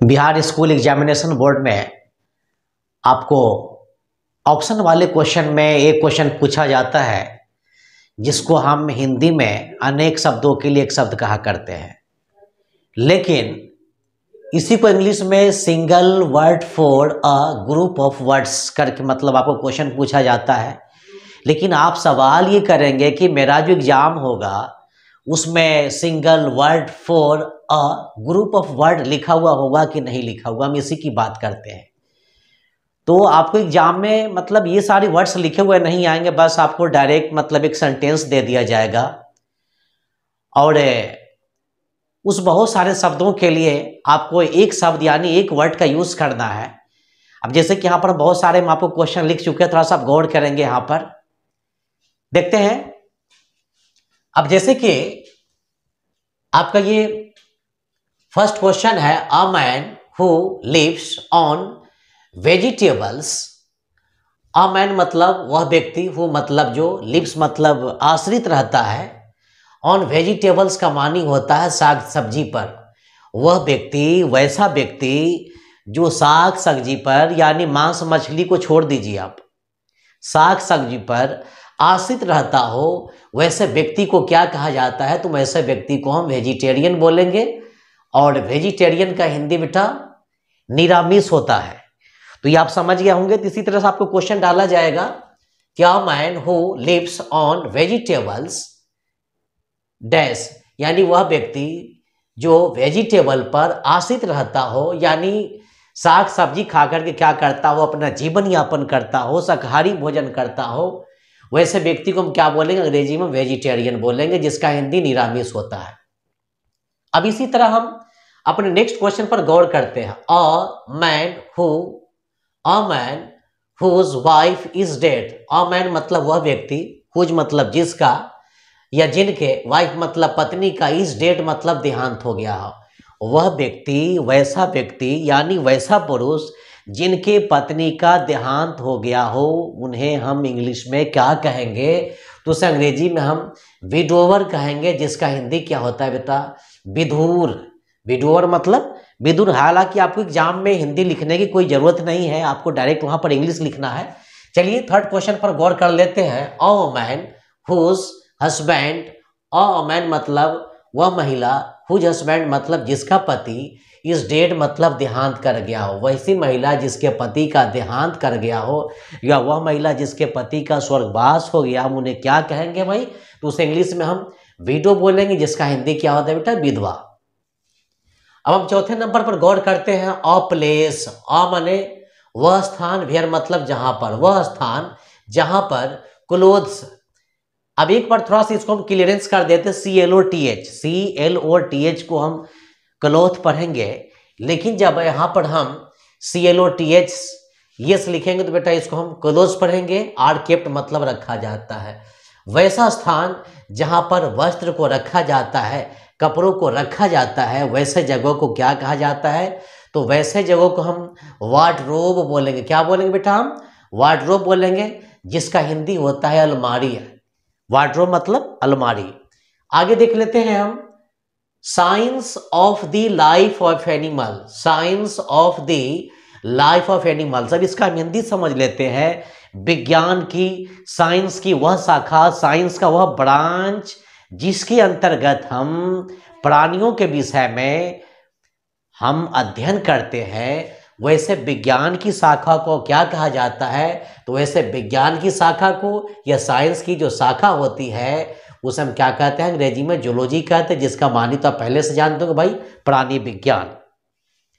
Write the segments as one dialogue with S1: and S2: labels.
S1: Bihar school examination board में आपको option वाले क्वेश्चन में एक क्वेश्चन पूछा जाता है जिसको हम हिंदी में अनेक शब्दों के लिए एक शब्द कहा करते हैं, लेकिन इसी को इंग्लिश में single word for a group of words करके मतलब आपको क्वेश्चन पूछा जाता है। लेकिन आप सवाल ये करेंगे कि मेरा जो एग्जाम होगा उसमें single word for a group of word लिखा हुआ होगा कि नहीं लिखा हुआ, हम इसी की बात करते हैं। तो आपको एग्जाम में मतलब ये सारे वर्ड्स लिखे हुए नहीं आएंगे, बस आपको डायरेक्ट मतलब एक सेंटेंस दे दिया जाएगा और उस बहुत सारे शब्दों के लिए आपको एक शब्द यानी एक वर्ड का यूज करना है। अब जैसे कि यहाँ पर बहुत सारे हम आपको क्वेश्चन लिख चुके हैं, थोड़ा सा आप गौर करेंगे, यहाँ पर देखते हैं। अब जैसे कि आपका ये फर्स्ट क्वेश्चन है, a man who lives on vegetables. A man मतलब वह व्यक्ति, हु मतलब जो, लिव्स मतलब आश्रित रहता है, ऑन वेजिटेबल्स का मानी होता है साग सब्जी पर। वह व्यक्ति, वैसा व्यक्ति जो साग सब्जी पर यानी मांस मछली को छोड़ दीजिए आप, साग सब्जी पर आश्रित रहता हो, वैसे व्यक्ति को क्या कहा जाता है? तो वैसे व्यक्ति को हम वेजिटेरियन बोलेंगे। और वेजिटेरियन का हिंदी बेटा निरामिष होता है। तो ये आप समझ गए होंगे। तो इसी तरह से आपको क्वेश्चन डाला जाएगा, क्या man who lives on vegetables dash, यानी वह व्यक्ति जो वेजिटेबल पर आश्रित रहता हो, यानी साग सब्जी खा करके क्या करता हो, अपना जीवन यापन करता हो, शाकाहारी भोजन करता हो, वैसे व्यक्ति को हम क्या बोलेंगे? अंग्रेजी में वेजिटेरियन बोलेंगे, जिसका हिंदी निरामिष होता है। अब इसी तरह हम अपने नेक्स्ट क्वेश्चन पर गौर करते हैं। A man whose wife is dead. A man मतलब वह व्यक्ति, हुज मतलब जिसका या जिनके, वाइफ मतलब पत्नी का, इज डेड मतलब देहांत हो गया हो। वह व्यक्ति, वैसा व्यक्ति यानी वैसा पुरुष जिनके पत्नी का देहांत हो गया हो, उन्हें हम इंग्लिश में क्या कहेंगे? तो उसे अंग्रेजी में हम विडोवर कहेंगे, जिसका हिंदी क्या होता है बेटा? विधुर। विडोवर मतलब विदुर। हालांकि आपको एग्जाम में हिंदी लिखने की कोई जरूरत नहीं है, आपको डायरेक्ट वहां पर इंग्लिश लिखना है। चलिए थर्ड क्वेश्चन पर गौर कर लेते हैं। A man whose husband. A man मतलब वह महिला, हुज हस्बैंड मतलब जिसका पति, इस डेड मतलब देहांत कर गया हो। वैसी महिला जिसके पति का देहांत कर गया हो, या वह महिला जिसके पति का स्वर्गवास हो गया, हम उन्हें क्या कहेंगे भाई? तो उसे इंग्लिश में हम विडो बोलेंगे, जिसका हिंदी क्या होता है बेटा? विधवा। अब हम चौथे नंबर पर गौर करते हैं। A place. अ माने वह स्थान, वेयर मतलब जहां पर, वह स्थान जहां पर क्लोथ्स। अब एक बार थोड़ा सा इसको हम क्लियरेंस कर देते हैं। CLOTH को हम क्लोथ पढ़ेंगे, लेकिन जब यहाँ पर हम CLOTH यस लिखेंगे तो बेटा इसको हम क्लोथ्स पढ़ेंगे। आर केप्ट मतलब रखा जाता है। वैसा स्थान जहां पर वस्त्र को रखा जाता है, कपड़ों को रखा जाता है, वैसे जगहों को क्या कहा जाता है? तो वैसे जगहों को हम वार्डरोब बोलेंगे। क्या बोलेंगे बेटा? हम वार्डरोब बोलेंगे, जिसका हिंदी होता है अलमारी। वार्डरोब मतलब अलमारी। आगे देख लेते हैं हम। Science of the life of animal. Science of the life of animals. अब इसका हम हिंदी समझ लेते हैं। विज्ञान की, साइंस की वह शाखा, साइंस का वह ब्रांच जिसके अंतर्गत हम प्राणियों के विषय में हम अध्ययन करते हैं, वैसे विज्ञान की शाखा को क्या कहा जाता है? तो वैसे विज्ञान की शाखा को या साइंस की जो शाखा होती है उसे हम क्या कहते हैं? अंग्रेजी में जूलॉजी कहते हैं, जिसका मानी तो आप पहले से जानते हो भाई, प्राणी विज्ञान।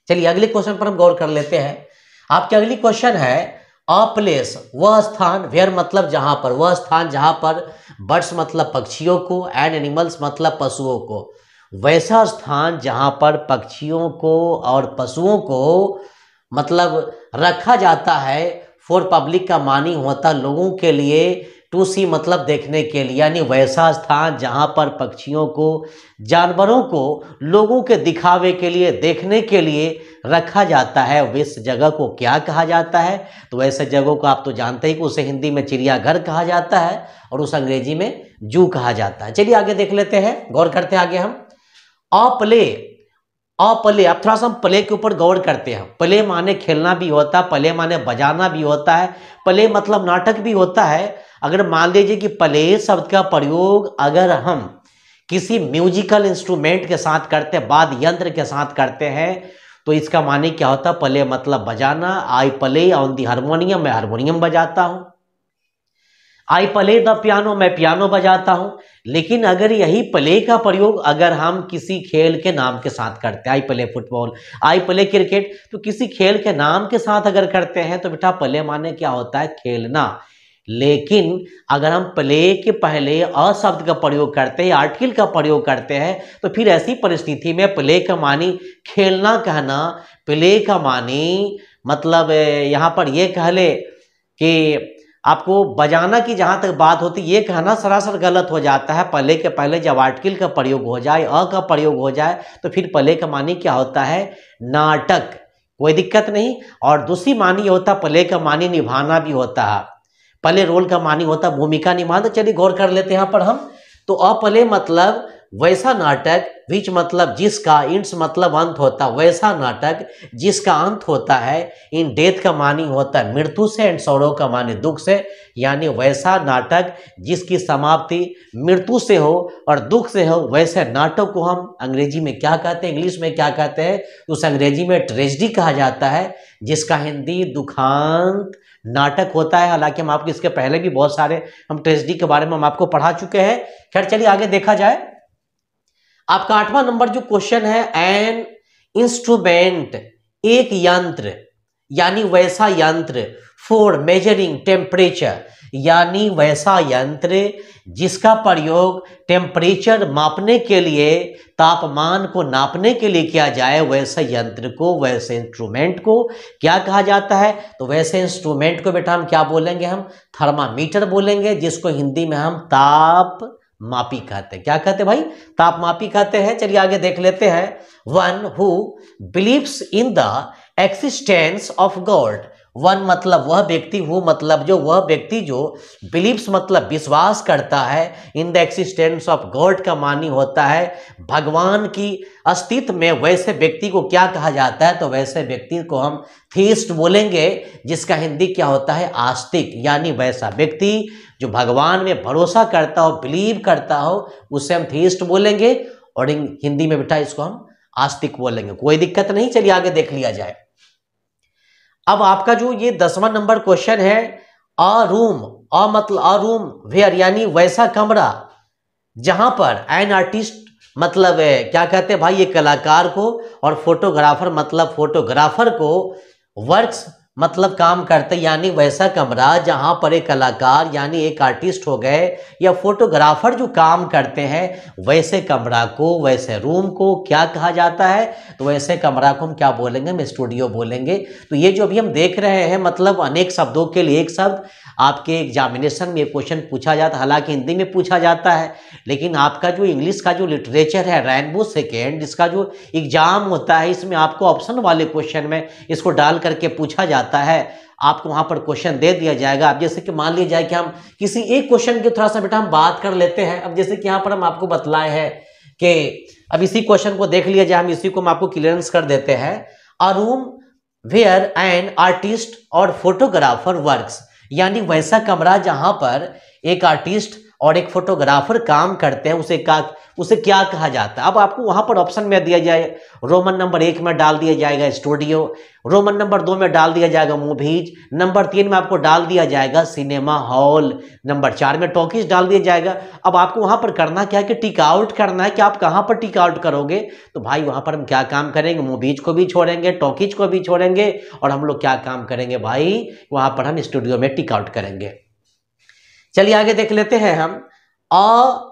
S1: चलिए अगले क्वेश्चन पर हम गौर कर लेते हैं। आपकी अगली क्वेश्चन है, अ प्लेस वह स्थान, वेयर मतलब जहां पर, वह स्थान जहां पर, बर्ड्स मतलब पक्षियों को, एंड एनिमल्स मतलब पशुओं को, वैसा स्थान जहां पर पक्षियों को और पशुओं को मतलब रखा जाता है। फॉर पब्लिक का मानी होता लोगों के लिए, टू सी मतलब देखने के लिए, यानी वैसा स्थान जहां पर पक्षियों को, जानवरों को लोगों के दिखावे के लिए, देखने के लिए रखा जाता है, वैसे जगह को क्या कहा जाता है? तो वैसे जगह को आप तो जानते ही कि उसे हिंदी में चिड़ियाघर कहा जाता है और उस अंग्रेजी में जू कहा जाता है। चलिए आगे देख लेते हैं, गौर करते हैं आगे हम। अ प्ले प्ले, अब थोड़ा सा हम प्ले के ऊपर गौर करते हैं। प्ले माने खेलना भी होता है, प्ले माने बजाना भी होता है, प्ले मतलब नाटक भी होता है। अगर मान लीजिए कि प्ले शब्द का प्रयोग अगर हम किसी म्यूजिकल इंस्ट्रूमेंट के साथ करते हैं, वाद्य यंत्र के साथ करते हैं, तो इसका माने क्या होता है? प्ले मतलब बजाना। I play on the harmonium, मैं हारमोनियम बजाता हूं। आई प्ले द पियानो, मैं पियानो बजाता हूं। लेकिन अगर यही प्ले का प्रयोग अगर हम किसी खेल के नाम के साथ करते हैं, I play football, I play cricket, तो किसी खेल के नाम के साथ अगर करते हैं तो बेटा प्ले माने क्या होता है? खेलना। लेकिन अगर हम प्ले के पहले अ शब्द का प्रयोग करते हैं, आर्टिकल का प्रयोग करते हैं, तो फिर ऐसी परिस्थिति में प्ले का मानी खेलना कहना, प्ले का मानी मतलब यहाँ पर ये कह ले कि आपको बजाना की जहां तक बात होती है, ये कहना सरासर गलत हो जाता है। प्ले के पहले जब आर्टिकल का प्रयोग हो जाए, अ का प्रयोग हो जाए, तो फिर प्ले का मानी क्या होता है? नाटक। कोई दिक्कत नहीं। और दूसरी मानी होता है, प्ले का मानी निभाना भी होता है। प्ले रोल का मानी होता है भूमिका निभाना। चलिए गौर कर लेते हैं यहाँ पर हम। तो अप्ले मतलब वैसा नाटक, विच मतलब जिसका, इंट्स मतलब अंत होता है, वैसा नाटक जिसका अंत होता है। इन डेथ का मानी होता है मृत्यु से, एंड सौरव का मानी दुख से। यानी वैसा नाटक जिसकी समाप्ति मृत्यु से हो और दुख से हो, वैसे नाटक को हम अंग्रेजी में क्या कहते हैं, इंग्लिश में क्या कहते हैं? उस अंग्रेजी में ट्रेजेडी कहा जाता है, जिसका हिंदी दुखांत नाटक होता है। हालांकि हम आपको इसके पहले भी बहुत सारे हम ट्रेजेडी के बारे में हम आपको पढ़ा चुके हैं। खैर चलिए आगे देखा जाए। आपका 8वां नंबर जो क्वेश्चन है, एन इंस्ट्रूमेंट, एक यंत्र, यानी वैसा यंत्र, फॉर मेजरिंग टेम्परेचर, यानी वैसा यंत्र जिसका प्रयोग टेम्परेचर मापने के लिए, तापमान को नापने के लिए किया जाए, वैसे यंत्र को, वैसे इंस्ट्रूमेंट को क्या कहा जाता है? तो वैसे इंस्ट्रूमेंट को बेटा हम क्या बोलेंगे? हम थर्मामीटर बोलेंगे, जिसको हिंदी में हम ताप मापी कहते हैं। क्या कहते हैं भाई? ताप मापी कहते हैं। चलिए आगे देख लेते हैं। One who believes in the existence of God. One मतलब वह व्यक्ति, हु मतलब जो, वह व्यक्ति जो, बिलीव्स मतलब विश्वास करता है, in the existence of God का मानी होता है भगवान की अस्तित्व में, वैसे व्यक्ति को क्या कहा जाता है? तो वैसे व्यक्ति को हम थीस्ट बोलेंगे, जिसका हिंदी क्या होता है? आस्तिक। यानी वैसा व्यक्ति जो भगवान में भरोसा करता हो, बिलीव करता हो, उसे हम थीस्ट बोलेंगे, और हिंदी में बेटा इसको हम आस्तिक बोलेंगे। कोई दिक्कत नहीं। चलिए आगे देख लिया जाए। अब आपका जो ये 10वां नंबर क्वेश्चन है, अ रूम, अ मतलब अ रूम वेयर, यानी वैसा कमरा जहां पर एन आर्टिस्ट मतलब क्या कहते हैं भाई? ये कलाकार को, और फोटोग्राफर मतलब फोटोग्राफर को, वर्क्स मतलब काम करते, यानी वैसा कमरा जहां पर एक कलाकार यानी एक आर्टिस्ट हो गए या फोटोग्राफर जो काम करते हैं, वैसे कमरा को, वैसे रूम को क्या कहा जाता है? तो वैसे कमरा को हम क्या बोलेंगे? हम स्टूडियो बोलेंगे। तो ये जो अभी हम देख रहे हैं, मतलब अनेक शब्दों के लिए एक शब्द, आपके एग्जामिनेशन में क्वेश्चन पूछा जाता है, हालांकि हिंदी में पूछा जाता है, लेकिन आपका जो इंग्लिश का जो लिटरेचर है, रेनबो सेकेंड, इसका जो एग्जाम होता है, इसमें आपको ऑप्शन वाले क्वेश्चन में इसको डाल करके पूछा जाता है। आपको वहां पर क्वेश्चन दे दिया जाएगा। अब जैसे कि मान लिया जाए कि हम किसी एक क्वेश्चन की थोड़ा सा बेटा हम बात कर लेते हैं। अब जैसे कि यहाँ पर हम आपको बतलाए हैं कि अब इसी क्वेश्चन को देख लिया जाए, हम इसी को हम आपको क्लियरेंस कर देते हैं। A room where an artist और फोटोग्राफर वर्क्स, यानी वैसा कमरा जहां पर एक आर्टिस्ट और एक फोटोग्राफर काम करते हैं, उसे क्या कहा जाता है? अब आपको वहां पर ऑप्शन में दिया जाए, रोमन नंबर 1 में डाल दिया जाएगा स्टूडियो, रोमन नंबर 2 में डाल दिया जाएगा मूवीज, नंबर 3 में आपको डाल दिया जाएगा सिनेमा हॉल, नंबर 4 में टॉकीज डाल दिया जाएगा। अब आपको वहां पर करना क्या है कि टिक आउट करना है कि आप कहां पर टिक आउट करोगे। तो भाई वहां पर हम क्या काम करेंगे? मूवीज को भी छोड़ेंगे, टॉकीज को भी छोड़ेंगे, और हम लोग क्या काम करेंगे भाई? वहां पर हम स्टूडियो में टिक आउट करेंगे। चलिए आगे देख लेते हैं हम।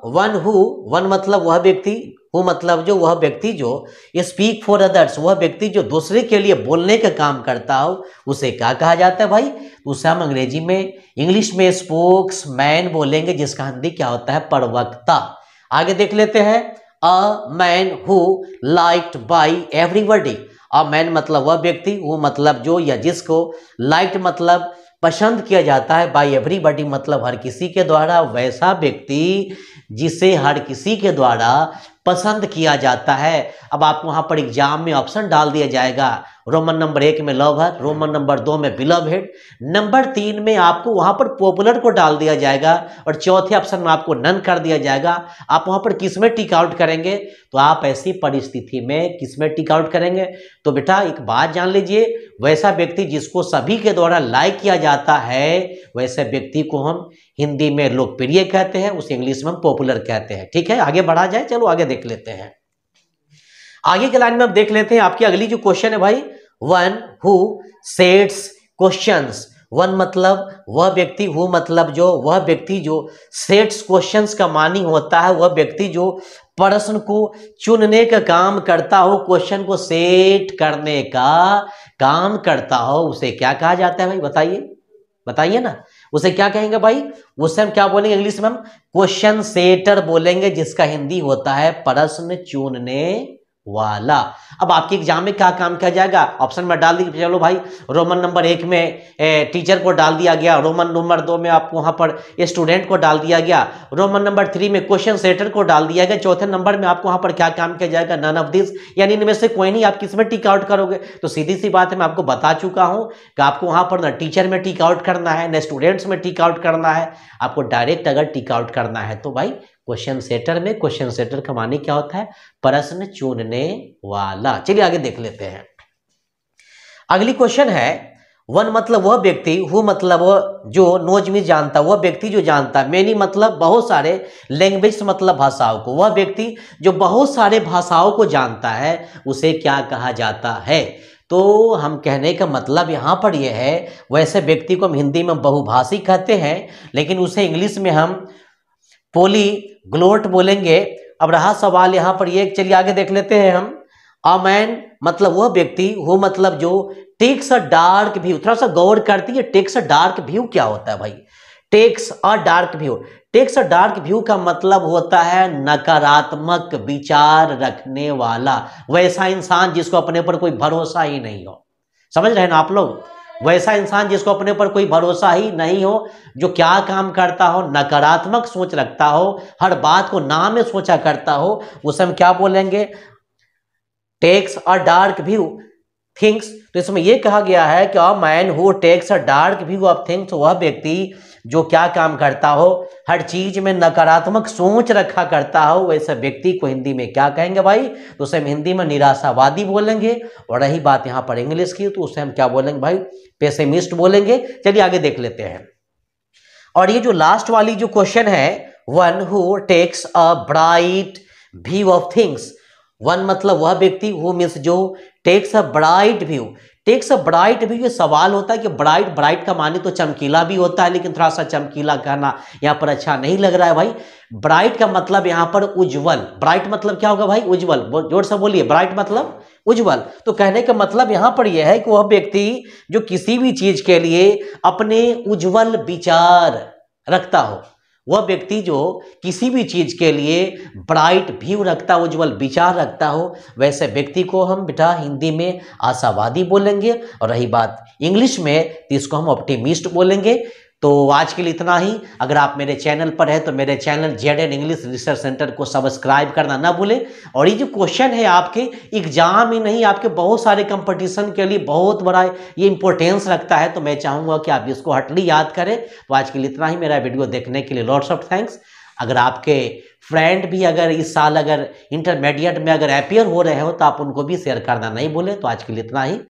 S1: वन हु, वन मतलब वह व्यक्ति, हु मतलब जो, वह व्यक्ति जो, स्पीक फॉर अदर्स, वह व्यक्ति जो दूसरे के लिए बोलने का काम करता हो, उसे क्या कहा जाता है भाई? उसे हम अंग्रेजी में, इंग्लिश में स्पोक्स मैन बोलेंगे, जिसका हिंदी क्या होता है? प्रवक्ता। आगे देख लेते हैं। A man who liked by everybody, a man मतलब वह व्यक्ति, हु मतलब जो या जिसको, लाइक्ड मतलब पसंद किया जाता है बाय एवरीबॉडी मतलब हर किसी के द्वारा, वैसा व्यक्ति जिसे हर किसी के द्वारा पसंद किया जाता है। अब आपको वहां पर एग्जाम में ऑप्शन डाल दिया जाएगा, रोमन नंबर 1 में लवर, रोमन नंबर 2 में बिलवड, नंबर 3 में आपको वहां पर पॉपुलर को डाल दिया जाएगा और चौथे ऑप्शन में आपको नन कर दिया जाएगा। आप वहां पर किस में टिक आउट करेंगे? तो आप ऐसी परिस्थिति में किस में टिक आउट करेंगे? तो बेटा एक बात जान लीजिए, वैसा व्यक्ति जिसको सभी के द्वारा लाइक किया जाता है, वैसे व्यक्ति को हम हिंदी में लोकप्रिय कहते हैं, उसे इंग्लिश में हम पॉपुलर कहते हैं। ठीक है, आगे बढ़ा जाए, चलो आगे देख लेते हैं। आगे के लाइन में अब देख लेते हैं आपकी अगली जो क्वेश्चन है भाई, one who sets questions. One मतलब वह व्यक्ति, हु मतलब जो, वह व्यक्ति जो सेट्स क्वेश्चंस का मानी होता है वह व्यक्ति जो प्रश्न को चुनने का काम करता हो, क्वेश्चन को सेट करने का काम करता हो, उसे क्या कहा जाता है भाई? बताइए, बताइए ना, उसे क्या कहेंगे भाई? उसे हम क्या बोलेंगे इंग्लिश में? हम क्वेश्चन सेटर बोलेंगे, जिसका हिंदी होता है प्रश्न चुनने वाला। अब आपके एग्जाम में क्या काम किया जाएगा? ऑप्शन में डाल दी, चलो भाई रोमन नंबर 1 में टीचर को डाल दिया गया, रोमन नंबर 2 में आपको वहां पर स्टूडेंट को डाल दिया गया, रोमन नंबर 3 में क्वेश्चन सेटर को डाल दिया गया, चौथे नंबर में आपको वहां पर क्या काम किया जाएगा? नन ऑफ दिस, यानी इनमें से कोई नहीं। आप किस में टिक आउट करोगे? तो सीधी सी बात है, मैं आपको बता चुका हूं कि आपको वहां पर ना टीचर में टिक आउट करना है, ना स्टूडेंट्स में टिक आउट करना है, आपको डायरेक्ट अगर टिक आउट करना है तो भाई क्वेश्चन सेटर में, क्वेश्चन सेटर का माने क्या होता है? प्रश्न चुनने वाला। चलिए आगे देख लेते हैं। अगली क्वेश्चन है, वन मतलब वह व्यक्ति, हु मतलब वह जो नोज में जानता, वह व्यक्ति जो जानता, मेनी मतलब बहुत सारे, लैंग्वेज मतलब भाषाओं को, वह व्यक्ति जो बहुत सारे भाषाओं को जानता है उसे क्या कहा जाता है? तो हम कहने का मतलब यहाँ पर यह है, वैसे व्यक्ति को हम हिंदी में बहुभाषी कहते हैं, लेकिन उसे इंग्लिश में हम पॉलीग्लोट बोलेंगे। अब रहा सवाल यहाँ पर ये, चलिए आगे देख लेते हैं हम। अ मैन मतलब वह व्यक्ति, हु मतलब जो टेक्स अ डार्क व्यू, थोड़ा सा गौर करती है, टेक्स अ डार्क व्यू क्या होता है भाई? Takes a dark view, takes a dark view का मतलब होता है नकारात्मक विचार रखने वाला, वैसा इंसान जिसको अपने पर कोई भरोसा ही नहीं हो। समझ रहे हैं ना आप लोग? वैसा इंसान जिसको अपने पर कोई भरोसा ही नहीं हो, जो क्या काम करता हो, नकारात्मक सोच रखता हो, हर बात को ना में सोचा करता हो, उसे हम क्या बोलेंगे? Takes a dark view things. तो इसमें यह कहा गया है कि a man who takes a dark view of things, वह व्यक्ति जो क्या काम करता हो, हर चीज में नकारात्मक सोच रखा करता हो, वैसे व्यक्ति को हिंदी में क्या कहेंगे भाई? तो उसे हम हिंदी में निराशावादी बोलेंगे। और रही बात यहाँ पर इंग्लिश की, तो उसे हम क्या बोलेंगे भाई? पेसिमिस्ट बोलेंगे। चलिए आगे देख लेते हैं। और ये जो लास्ट वाली जो क्वेश्चन है, one who takes a bright view of things. One मतलब वह व्यक्ति, हु मीन्स जो, takes a bright view, takes a bright view. ये सवाल होता है कि ब्राइट, ब्राइट का माने तो चमकीला भी होता है, लेकिन थोड़ा सा चमकीला कहना यहाँ पर अच्छा नहीं लग रहा है भाई। ब्राइट का मतलब यहाँ पर उज्जवल। ब्राइट मतलब क्या होगा भाई? उज्जवल। जोर से बोलिए, ब्राइट मतलब उज्जवल। तो कहने का मतलब यहाँ पर यह है कि वह व्यक्ति जो किसी भी चीज के लिए अपने उज्जवल विचार रखता हो, वह व्यक्ति जो किसी भी चीज के लिए ब्राइट व्यू रखता, उज्जवल विचार रखता हो, वैसे व्यक्ति को हम बेटा हिंदी में आशावादी बोलेंगे। और रही बात इंग्लिश में, तो इसको हम ऑप्टिमिस्ट बोलेंगे। तो आज के लिए इतना ही। अगर आप मेरे चैनल पर है तो मेरे channel ZN English research centre को सब्सक्राइब करना ना भूलें। और ये जो क्वेश्चन है आपके एग्जाम ही नहीं, आपके बहुत सारे कंपटीशन के लिए बहुत बड़ा ये इंपॉर्टेंस रखता है, तो मैं चाहूँगा कि आप इसको हटली याद करें। तो आज के लिए इतना ही। मेरा वीडियो देखने के लिए लॉट्स ऑफ थैंक्स। अगर आपके फ्रेंड भी अगर इस साल अगर इंटरमीडिएट में अगर अपीयर हो रहे हो तो आप उनको भी शेयर करना नहीं भूलें। तो आज के लिए इतना ही।